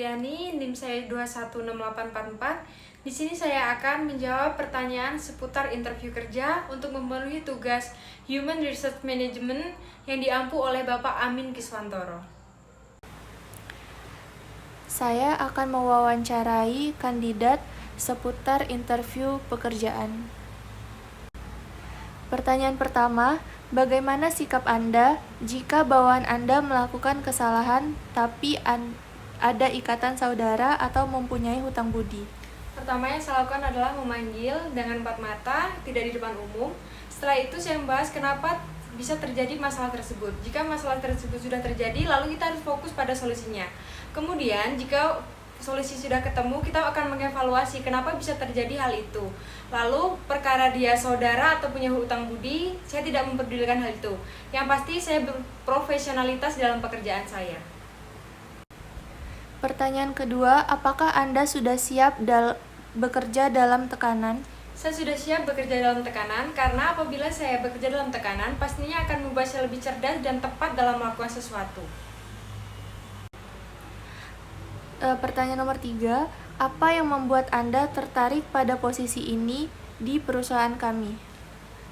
Supriyani, NIM saya 216844. Di sini saya akan menjawab pertanyaan seputar interview kerja untuk memenuhi tugas Human Resource Management yang diampu oleh Bapak Amin Kiswantoro. Saya akan mewawancarai kandidat seputar interview pekerjaan. Pertanyaan pertama, bagaimana sikap Anda jika bawahan Anda melakukan kesalahan tapi ada ikatan saudara atau mempunyai hutang budi? Pertama yang saya lakukan adalah memanggil dengan empat mata, tidak di depan umum. Setelah itu saya membahas kenapa bisa terjadi masalah tersebut. Jika masalah tersebut sudah terjadi, lalu kita harus fokus pada solusinya. Kemudian jika solusi sudah ketemu, kita akan mengevaluasi kenapa bisa terjadi hal itu. Lalu perkara dia saudara atau punya hutang budi, saya tidak memperdulikan hal itu. Yang pasti saya berprofesionalitas dalam pekerjaan saya. Pertanyaan kedua, apakah Anda sudah siap bekerja dalam tekanan? Saya sudah siap bekerja dalam tekanan karena apabila saya bekerja dalam tekanan, pastinya akan membuat saya lebih cerdas dan tepat dalam melakukan sesuatu. Pertanyaan nomor 3, apa yang membuat Anda tertarik pada posisi ini di perusahaan kami?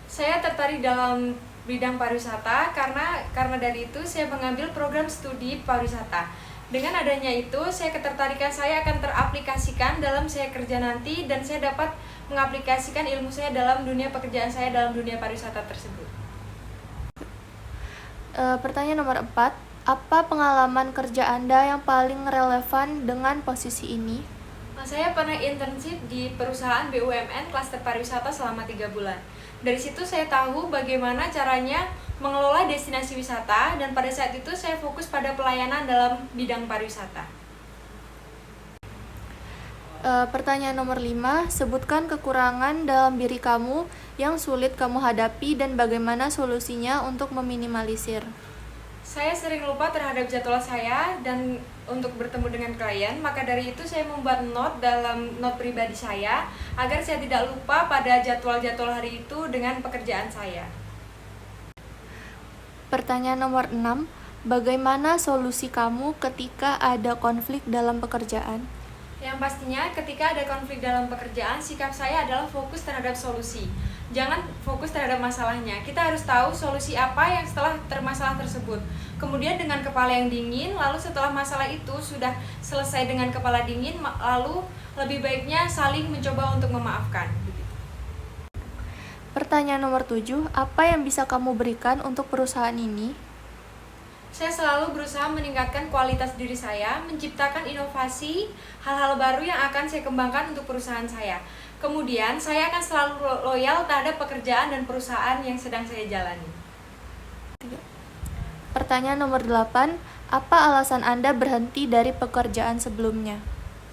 Saya tertarik dalam bidang pariwisata karena dari itu saya mengambil program studi pariwisata. Dengan adanya itu, ketertarikan saya akan teraplikasikan dalam saya kerja nanti dan saya dapat mengaplikasikan ilmu saya dalam dunia pekerjaan saya dalam dunia pariwisata tersebut. Pertanyaan nomor 4, apa pengalaman kerja Anda yang paling relevan dengan posisi ini? Saya pernah internship di perusahaan BUMN klaster pariwisata selama 3 bulan. Dari situ saya tahu bagaimana caranya mengelola destinasi wisata dan pada saat itu saya fokus pada pelayanan dalam bidang pariwisata. Pertanyaan nomor 5, sebutkan kekurangan dalam diri kamu yang sulit kamu hadapi dan bagaimana solusinya untuk meminimalisir. Saya sering lupa terhadap jadwal saya dan untuk bertemu dengan klien, maka dari itu saya membuat dalam note pribadi saya agar saya tidak lupa pada jadwal-jadwal hari itu dengan pekerjaan saya. Pertanyaan nomor 6, bagaimana solusi kamu ketika ada konflik dalam pekerjaan? Yang pastinya ketika ada konflik dalam pekerjaan, sikap saya adalah fokus terhadap solusi. Jangan fokus terhadap masalahnya. Kita harus tahu solusi apa yang setelah masalah tersebut. Kemudian dengan kepala yang dingin, lalu setelah masalah itu sudah selesai dengan kepala dingin, lalu lebih baiknya saling mencoba untuk memaafkan. Pertanyaan nomor 7, apa yang bisa kamu berikan untuk perusahaan ini? Saya selalu berusaha meningkatkan kualitas diri saya, menciptakan inovasi, hal-hal baru yang akan saya kembangkan untuk perusahaan saya. Kemudian, saya akan selalu loyal terhadap pekerjaan dan perusahaan yang sedang saya jalani. Pertanyaan nomor 8, apa alasan Anda berhenti dari pekerjaan sebelumnya?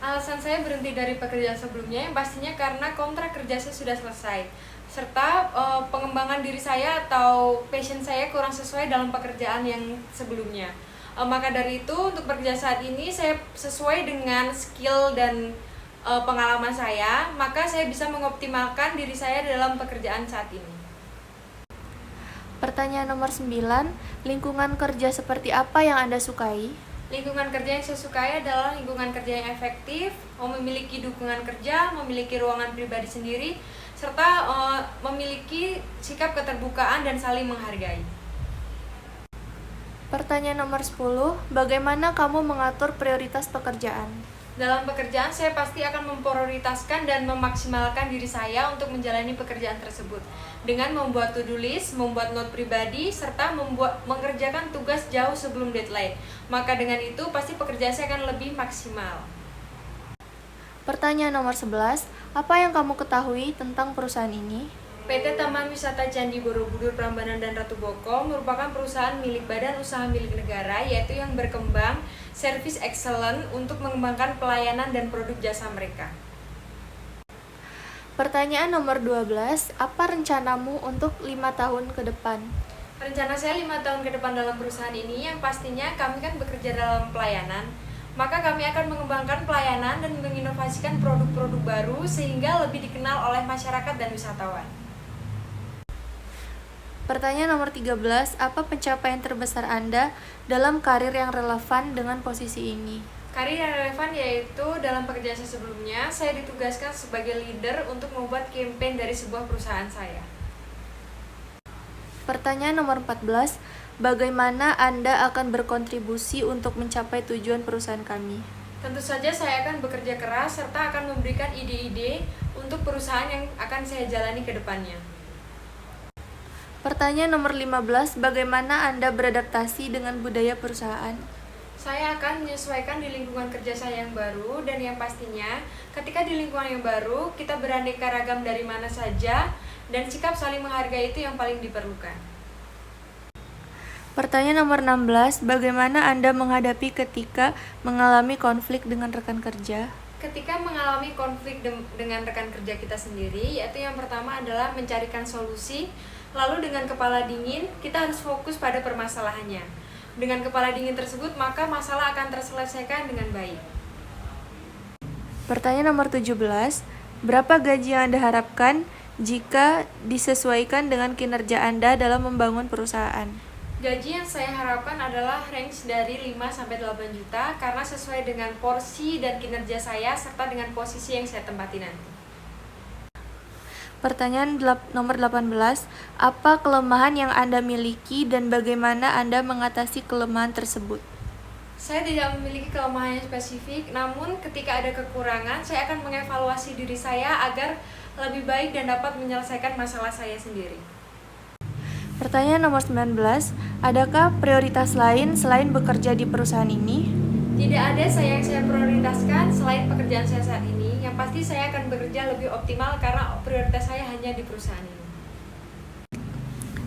Alasan saya berhenti dari pekerjaan sebelumnya yang pastinya karena kontrak kerja saya sudah selesai, serta pengembangan diri saya atau passion saya kurang sesuai dalam pekerjaan yang sebelumnya. Maka dari itu untuk bekerja saat ini saya sesuai dengan skill dan pengalaman saya, maka saya bisa mengoptimalkan diri saya dalam pekerjaan saat ini. Pertanyaan nomor 9, lingkungan kerja seperti apa yang Anda sukai? Lingkungan kerja yang saya sukai adalah lingkungan kerja yang efektif, memiliki dukungan kerja, memiliki ruangan pribadi sendiri, serta memiliki sikap keterbukaan dan saling menghargai. Pertanyaan nomor 10, bagaimana kamu mengatur prioritas pekerjaan? Dalam pekerjaan, saya pasti akan memprioritaskan dan memaksimalkan diri saya untuk menjalani pekerjaan tersebut dengan membuat to-do list, membuat note pribadi, serta mengerjakan tugas jauh sebelum deadline. Maka dengan itu, pasti pekerjaan saya akan lebih maksimal. Pertanyaan nomor 11, apa yang kamu ketahui tentang perusahaan ini? PT Taman Wisata Candi Borobudur Prambanan dan Ratu Boko merupakan perusahaan milik badan usaha milik negara, yaitu yang berkembang service excellent untuk mengembangkan pelayanan dan produk jasa mereka. Pertanyaan nomor 12, apa rencanamu untuk 5 tahun ke depan? Rencana saya 5 tahun ke depan dalam perusahaan ini yang pastinya kami kan bekerja dalam pelayanan, maka kami akan mengembangkan pelayanan dan menginovasikan produk-produk baru sehingga lebih dikenal oleh masyarakat dan wisatawan. Pertanyaan nomor 13, apa pencapaian terbesar Anda dalam karir yang relevan dengan posisi ini? Karir yang relevan yaitu dalam pekerjaan saya sebelumnya, saya ditugaskan sebagai leader untuk membuat campaign dari sebuah perusahaan saya. Pertanyaan nomor 14, bagaimana Anda akan berkontribusi untuk mencapai tujuan perusahaan kami? Tentu saja saya akan bekerja keras serta akan memberikan ide-ide untuk perusahaan yang akan saya jalani ke depannya. Pertanyaan nomor 15, bagaimana Anda beradaptasi dengan budaya perusahaan? Saya akan menyesuaikan di lingkungan kerja saya yang baru, dan yang pastinya ketika di lingkungan yang baru kita beraneka ragam dari mana saja, dan sikap saling menghargai itu yang paling diperlukan. Pertanyaan nomor 16, bagaimana Anda menghadapi ketika mengalami konflik dengan rekan kerja? Ketika mengalami konflik dengan rekan kerja kita sendiri, yaitu yang pertama adalah mencarikan solusi, lalu dengan kepala dingin kita harus fokus pada permasalahannya. Dengan kepala dingin tersebut, maka masalah akan terselesaikan dengan baik. Pertanyaan nomor 17, berapa gaji yang Anda harapkan jika disesuaikan dengan kinerja Anda dalam membangun perusahaan? Gaji yang saya harapkan adalah range dari 5-8 juta karena sesuai dengan porsi dan kinerja saya serta dengan posisi yang saya tempati nanti. Pertanyaan nomor 18, apa kelemahan yang Anda miliki dan bagaimana Anda mengatasi kelemahan tersebut? Saya tidak memiliki kelemahan yang spesifik, namun ketika ada kekurangan, saya akan mengevaluasi diri saya agar lebih baik dan dapat menyelesaikan masalah saya sendiri. Pertanyaan nomor 19, adakah prioritas lain selain bekerja di perusahaan ini? Tidak ada yang saya prioritaskan selain pekerjaan saya saat ini. Yang pasti saya akan bekerja lebih optimal karena prioritas saya hanya di perusahaan ini.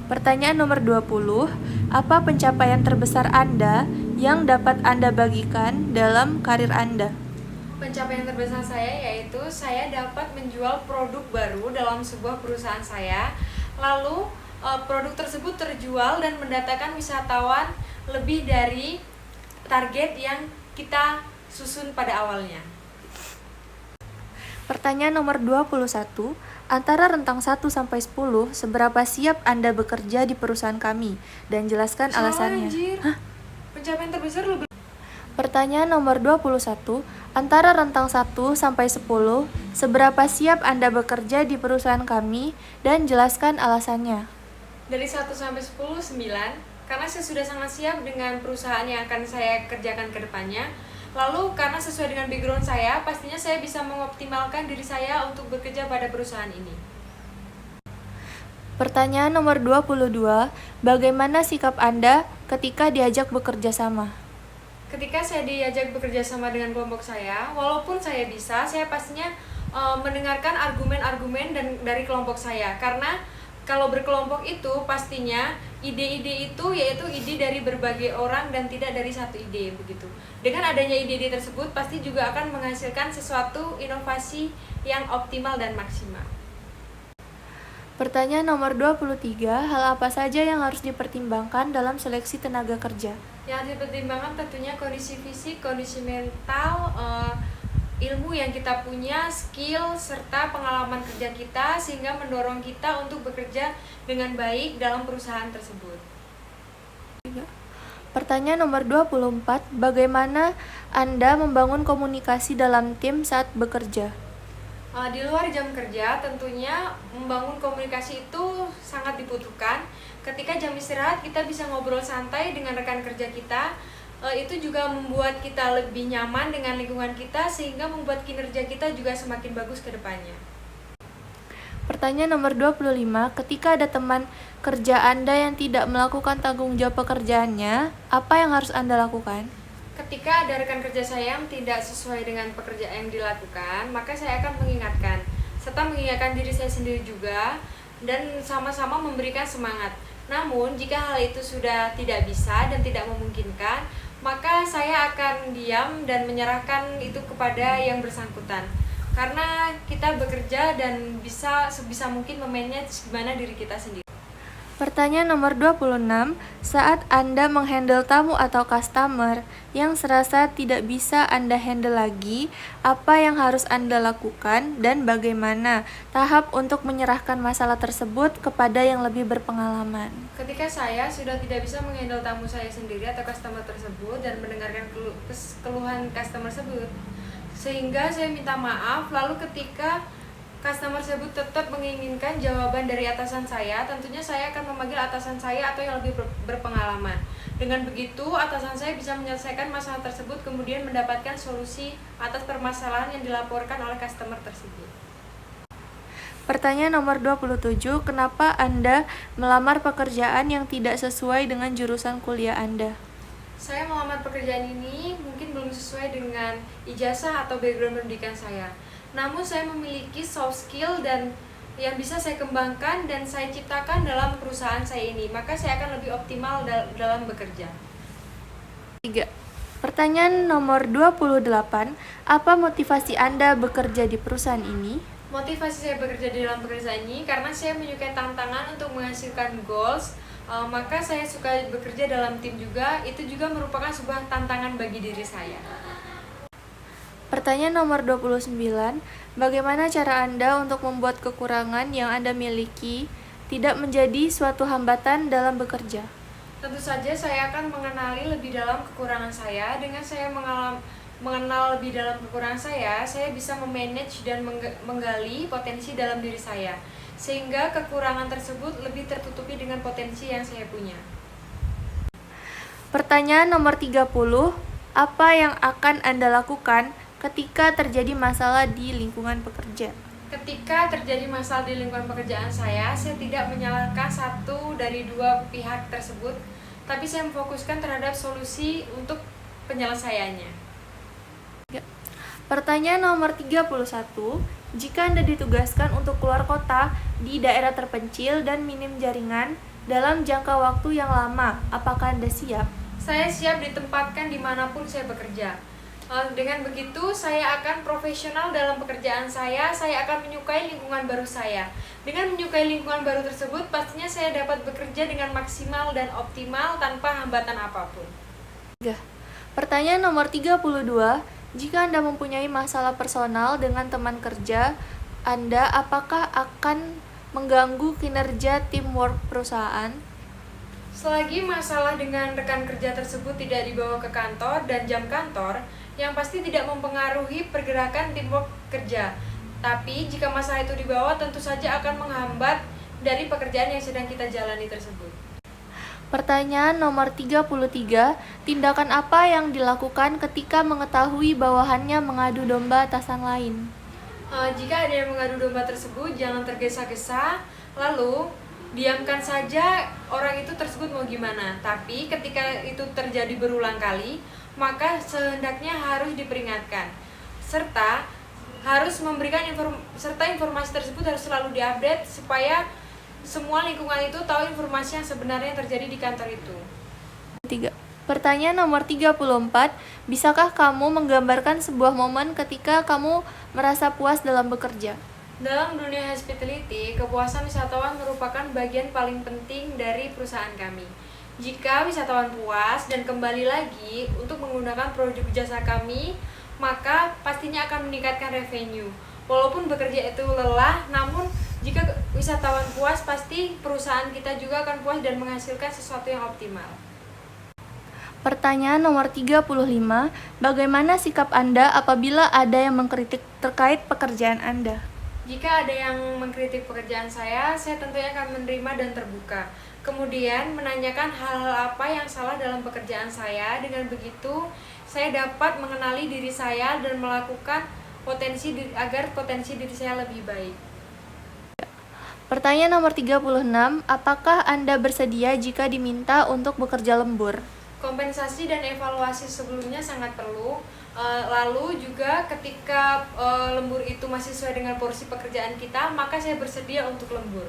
Pertanyaan nomor 20, apa pencapaian terbesar Anda yang dapat Anda bagikan dalam karir Anda? Pencapaian terbesar saya yaitu saya dapat menjual produk baru dalam sebuah perusahaan saya. Lalu produk tersebut terjual dan mendatangkan wisatawan lebih dari target yang kita susun pada awalnya. Pertanyaan nomor 21, antara rentang 1-10, seberapa siap Anda bekerja di perusahaan kami? Dan jelaskan alasannya. Hah? Pencapaian terbesar lu. Pertanyaan nomor 21, antara rentang 1-10, seberapa siap Anda bekerja di perusahaan kami? Dan jelaskan alasannya. Dari 1-10, 9, karena saya sudah sangat siap dengan perusahaan yang akan saya kerjakan ke depannya. Lalu karena sesuai dengan background saya, pastinya saya bisa mengoptimalkan diri saya untuk bekerja pada perusahaan ini. Pertanyaan nomor 22, bagaimana sikap Anda ketika diajak bekerja sama? Ketika saya diajak bekerja sama dengan kelompok saya, walaupun saya bisa, saya pastinya mendengarkan argumen-argumen dari kelompok saya. Karena kalau berkelompok itu pastinya ide-ide itu yaitu ide dari berbagai orang dan tidak dari satu ide begitu. Dengan adanya ide-ide tersebut pasti juga akan menghasilkan sesuatu inovasi yang optimal dan maksimal. Pertanyaan nomor 23, hal apa saja yang harus dipertimbangkan dalam seleksi tenaga kerja? Yang dipertimbangkan tentunya kondisi fisik, kondisi mental, ilmu yang kita punya, skill, serta pengalaman kerja kita sehingga mendorong kita untuk bekerja dengan baik dalam perusahaan tersebut. Pertanyaan nomor 24, bagaimana Anda membangun komunikasi dalam tim saat bekerja? Di luar jam kerja tentunya membangun komunikasi itu sangat dibutuhkan. Ketika jam istirahat kita bisa ngobrol santai dengan rekan kerja kita. Itu juga membuat kita lebih nyaman dengan lingkungan kita sehingga membuat kinerja kita juga semakin bagus ke depannya. Pertanyaan nomor 25, ketika ada teman kerja Anda yang tidak melakukan tanggung jawab pekerjaannya, apa yang harus Anda lakukan? Ketika ada rekan kerja saya yang tidak sesuai dengan pekerjaan yang dilakukan, maka saya akan mengingatkan, serta mengingatkan diri saya sendiri juga, dan sama-sama memberikan semangat. Namun, jika hal itu sudah tidak bisa dan tidak memungkinkan, maka saya akan diam dan menyerahkan itu kepada yang bersangkutan. Karena kita bekerja dan bisa sebisa mungkin memanage gimana diri kita sendiri. Pertanyaan nomor 26, saat Anda menghandle tamu atau customer yang serasa tidak bisa Anda handle lagi, apa yang harus Anda lakukan dan bagaimana tahap untuk menyerahkan masalah tersebut kepada yang lebih berpengalaman? Ketika saya sudah tidak bisa menghandle tamu saya sendiri atau customer tersebut dan mendengarkan keluhan customer tersebut, sehingga saya minta maaf, lalu ketika customer tersebut tetap menginginkan jawaban dari atasan saya, tentunya saya akan memanggil atasan saya atau yang lebih berpengalaman. Dengan begitu, atasan saya bisa menyelesaikan masalah tersebut kemudian mendapatkan solusi atas permasalahan yang dilaporkan oleh customer tersebut. Pertanyaan nomor 27, kenapa Anda melamar pekerjaan yang tidak sesuai dengan jurusan kuliah Anda? Saya melamar pekerjaan ini mungkin belum sesuai dengan ijazah atau background pendidikan saya. Namun saya memiliki soft skill dan yang bisa saya kembangkan dan saya ciptakan dalam perusahaan saya ini. Maka saya akan lebih optimal dalam bekerja. 3. Pertanyaan nomor 28, apa motivasi Anda bekerja di perusahaan ini? Motivasi saya bekerja di dalam pekerjaan ini karena saya menyukai tantangan untuk menghasilkan goals. Maka saya suka bekerja dalam tim juga. Itu juga merupakan sebuah tantangan bagi diri saya. Pertanyaan nomor 29, bagaimana cara Anda untuk membuat kekurangan yang Anda miliki tidak menjadi suatu hambatan dalam bekerja? Tentu saja saya akan mengenali lebih dalam kekurangan saya. Dengan saya mengenal lebih dalam kekurangan saya bisa memanage dan menggali potensi dalam diri saya, sehingga kekurangan tersebut lebih tertutupi dengan potensi yang saya punya. Pertanyaan nomor 30, apa yang akan Anda lakukan ketika terjadi masalah di lingkungan pekerja? Ketika terjadi masalah di lingkungan pekerjaan saya tidak menyalahkan satu dari dua pihak tersebut, tapi saya memfokuskan terhadap solusi untuk penyelesaiannya. Pertanyaan nomor 31, jika Anda ditugaskan untuk keluar kota di daerah terpencil dan minim jaringan dalam jangka waktu yang lama, apakah Anda siap? Saya siap ditempatkan dimanapun saya bekerja. Dengan begitu, saya akan profesional dalam pekerjaan saya akan menyukai lingkungan baru saya. Dengan menyukai lingkungan baru tersebut, pastinya saya dapat bekerja dengan maksimal dan optimal tanpa hambatan apapun. Pertanyaan nomor 32, jika Anda mempunyai masalah personal dengan teman kerja Anda, apakah akan mengganggu kinerja teamwork perusahaan? Selagi masalah dengan rekan kerja tersebut tidak dibawa ke kantor dan jam kantor, yang pasti tidak mempengaruhi pergerakan teamwork kerja. Tapi jika masalah itu dibawa, tentu saja akan menghambat dari pekerjaan yang sedang kita jalani tersebut. Pertanyaan nomor 33, tindakan apa yang dilakukan ketika mengetahui bawahannya mengadu domba atasan lain? Jika ada yang mengadu domba tersebut, jangan tergesa-gesa, lalu diamkan saja orang itu tersebut mau gimana. Tapi ketika itu terjadi berulang kali, maka sehendaknya harus diperingatkan, serta harus memberikan informasi tersebut harus selalu diupdate supaya semua lingkungan itu tahu informasi yang sebenarnya terjadi di kantor itu. 3. Pertanyaan nomor 34, bisakah kamu menggambarkan sebuah momen ketika kamu merasa puas dalam bekerja? Dalam dunia hospitality, kepuasan wisatawan merupakan bagian paling penting dari perusahaan kami. Jika wisatawan puas dan kembali lagi untuk menggunakan produk jasa kami, maka pastinya akan meningkatkan revenue. Walaupun bekerja itu lelah, namun jika wisatawan puas, pasti perusahaan kita juga akan puas dan menghasilkan sesuatu yang optimal. Pertanyaan nomor 35, bagaimana sikap Anda apabila ada yang mengkritik terkait pekerjaan Anda? Jika ada yang mengkritik pekerjaan saya tentunya akan menerima dan terbuka. Kemudian menanyakan hal-hal apa yang salah dalam pekerjaan saya. Dengan begitu, saya dapat mengenali diri saya dan melakukan agar potensi diri saya lebih baik. Pertanyaan nomor 36, apakah Anda bersedia jika diminta untuk bekerja lembur? Kompensasi dan evaluasi sebelumnya sangat perlu. Lalu juga ketika lembur itu masih sesuai dengan porsi pekerjaan kita, maka saya bersedia untuk lembur.